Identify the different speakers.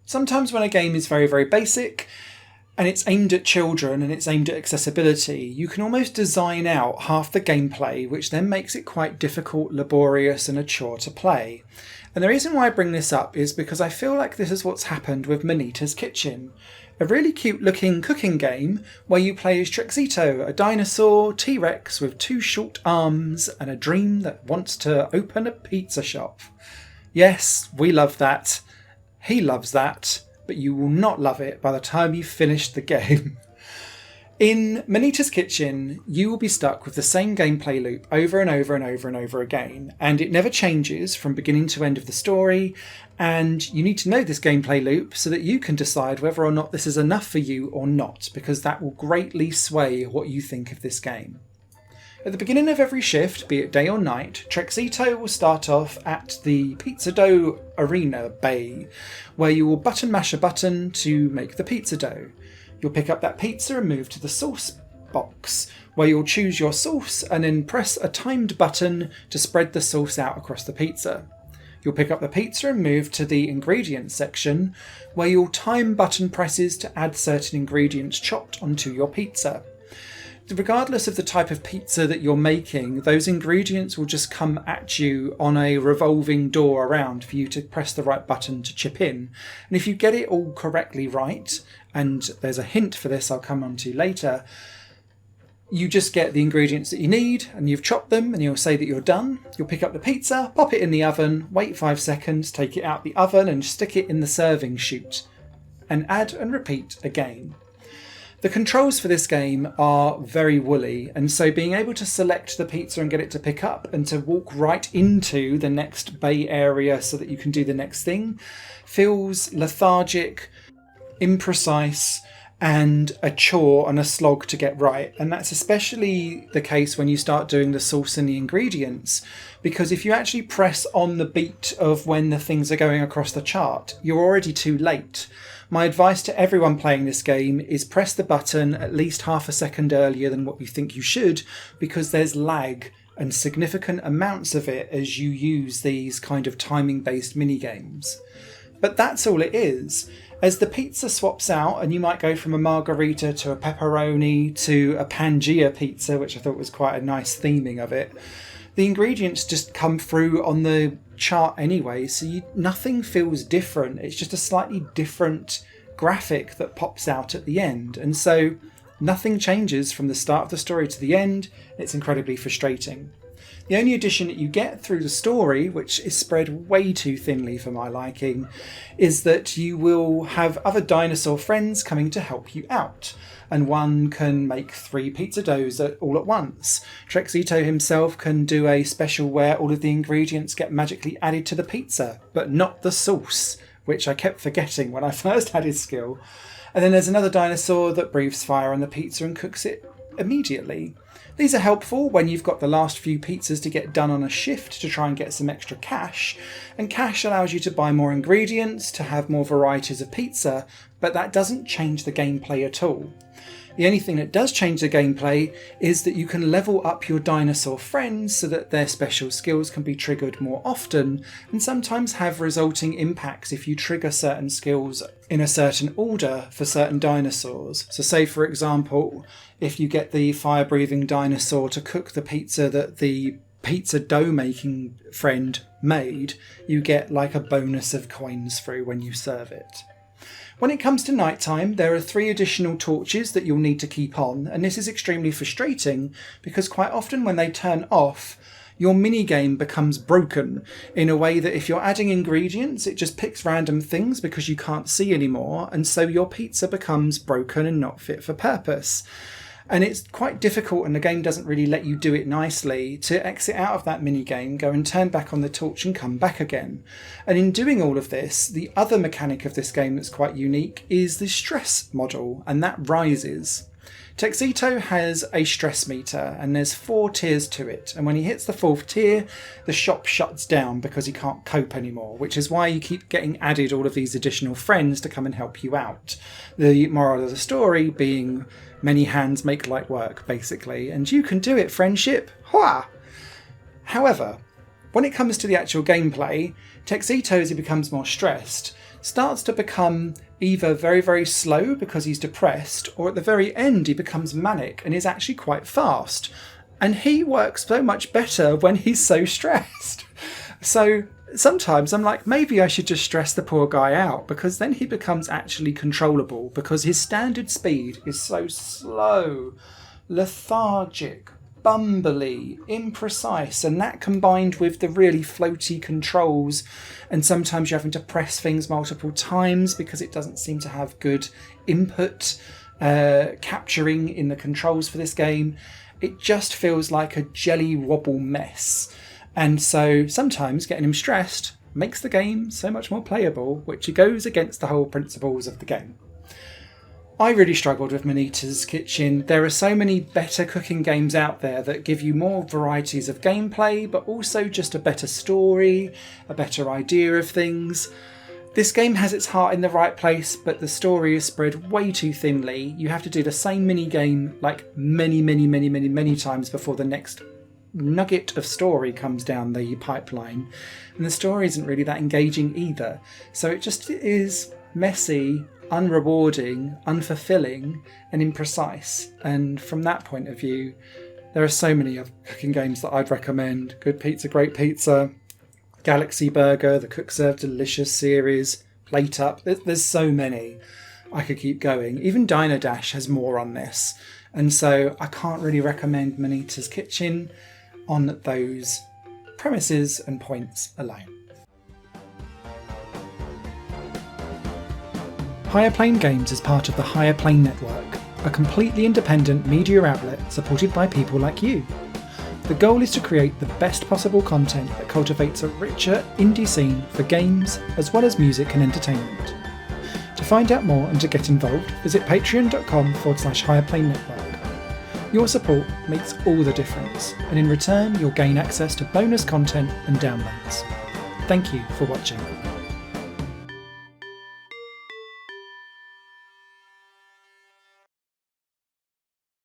Speaker 1: Sometimes when a game is very, very basic, and it's aimed at children and it's aimed at accessibility, you can almost design out half the gameplay, which then makes it quite difficult, laborious and a chore to play. And the reason why I bring this up is because I feel like this is what's happened with Manitas Kitchen. A really cute looking cooking game where you play as Trexito, a dinosaur T-Rex with 2 short arms and a dream that wants to open a pizza shop. Yes, we love that. He loves that. But you will not love it by the time you've finished the game. In Manitas Kitchen, you will be stuck with the same gameplay loop over and over and over and over again, and it never changes from beginning to end of the story, and you need to know this gameplay loop so that you can decide whether or not this is enough for you or not, because that will greatly sway what you think of this game. At the beginning of every shift, be it day or night, Trexito will start off at the pizza dough arena bay, where you will button mash a button to make the pizza dough. You'll pick up that pizza and move to the sauce box, where you'll choose your sauce and then press a timed button to spread the sauce out across the pizza. You'll pick up the pizza and move to the ingredients section, where you'll time button presses to add certain ingredients chopped onto your pizza. Regardless of the type of pizza that you're making, those ingredients will just come at you on a revolving door around for you to press the right button to chip in. And if you get it all correctly right, and there's a hint for this I'll come on to later, you just get the ingredients that you need and you've chopped them and you'll say that you're done. You'll pick up the pizza, pop it in the oven, wait 5 seconds, take it out the oven and stick it in the serving chute, and add and repeat again. The controls for this game are very woolly, and so being able to select the pizza and get it to pick up and to walk right into the next bay area so that you can do the next thing feels lethargic, imprecise, and a chore and a slog to get right. And that's especially the case when you start doing the sauce and the ingredients, because if you actually press on the beat of when the things are going across the chart, you're already too late. My advice to everyone playing this game is press the button at least half a second earlier than what you think you should, because there's lag and significant amounts of it as you use these kind of timing-based mini-games. But that's all it is. As the pizza swaps out, and you might go from a margherita to a pepperoni to a Pangea pizza, which I thought was quite a nice theming of it, the ingredients just come through on the chart anyway, so nothing feels different. It's just a slightly different graphic that pops out at the end, and so nothing changes from the start of the story to the end. It's incredibly frustrating. The only addition that you get through the story, which is spread way too thinly for my liking, is that you will have other dinosaur friends coming to help you out, and one can make 3 pizza doughs all at once. Trexito himself can do a special where all of the ingredients get magically added to the pizza, but not the sauce, which I kept forgetting when I first had his skill. And then there's another dinosaur that breathes fire on the pizza and cooks it immediately. These are helpful when you've got the last few pizzas to get done on a shift to try and get some extra cash, and cash allows you to buy more ingredients to have more varieties of pizza, but that doesn't change the gameplay at all. The only thing that does change the gameplay is that you can level up your dinosaur friends so that their special skills can be triggered more often, and sometimes have resulting impacts if you trigger certain skills in a certain order for certain dinosaurs. So say for example, if you get the fire-breathing dinosaur to cook the pizza that the pizza dough making friend made, you get like a bonus of coins through when you serve it. When it comes to nighttime, there are 3 additional torches that you'll need to keep on, and this is extremely frustrating because quite often when they turn off, your minigame becomes broken in a way that if you're adding ingredients, it just picks random things because you can't see anymore, and so your pizza becomes broken and not fit for purpose. And it's quite difficult, and the game doesn't really let you do it nicely, to exit out of that minigame, go and turn back on the torch and come back again. And in doing all of this, the other mechanic of this game that's quite unique is the stress model, and that rises. Trexito has a stress meter, and there's 4 tiers to it, and when he hits the 4th tier, the shop shuts down because he can't cope anymore, which is why you keep getting added all of these additional friends to come and help you out. The moral of the story being many hands make light work, basically, and you can do it, friendship! Hua! However, when it comes to the actual gameplay, Trexito, as he becomes more stressed, starts to become either very, very slow because he's depressed, or at the very end he becomes manic and is actually quite fast. And he works so much better when he's so stressed. So sometimes I'm like, maybe I should just stress the poor guy out, because then he becomes actually controllable, because his standard speed is so slow, lethargic, bumbly, imprecise, and that combined with the really floaty controls, and sometimes you're having to press things multiple times because it doesn't seem to have good input capturing in the controls for this game. It just feels like a jelly wobble mess. And so sometimes getting him stressed makes the game so much more playable, which goes against the whole principles of the game. I really struggled with Manitas Kitchen. There are so many better cooking games out there that give you more varieties of gameplay, but also just a better story, a better idea of things. This game has its heart in the right place, but the story is spread way too thinly. You have to do the same mini game like many times before the next nugget of story comes down the pipeline. And the story isn't really that engaging either. So it just is messy, unrewarding, unfulfilling, and imprecise. And from that point of view, there are so many other cooking games that I'd recommend. Good Pizza, Great Pizza, Galaxy Burger, the Cook Serve Delicious series, Plate Up. There's so many. I could keep going. Even Diner Dash has more on this. And so I can't really recommend Manitas Kitchen on those premises and points alone. Higher Plane Games is part of the Higher Plane Network, a completely independent media outlet supported by people like you. The goal is to create the best possible content that cultivates a richer indie scene for games as well as music and entertainment. To find out more and to get involved, visit patreon.com/higherplane-network. Your support makes all the difference, and in return you'll gain access to bonus content and downloads. Thank you for watching.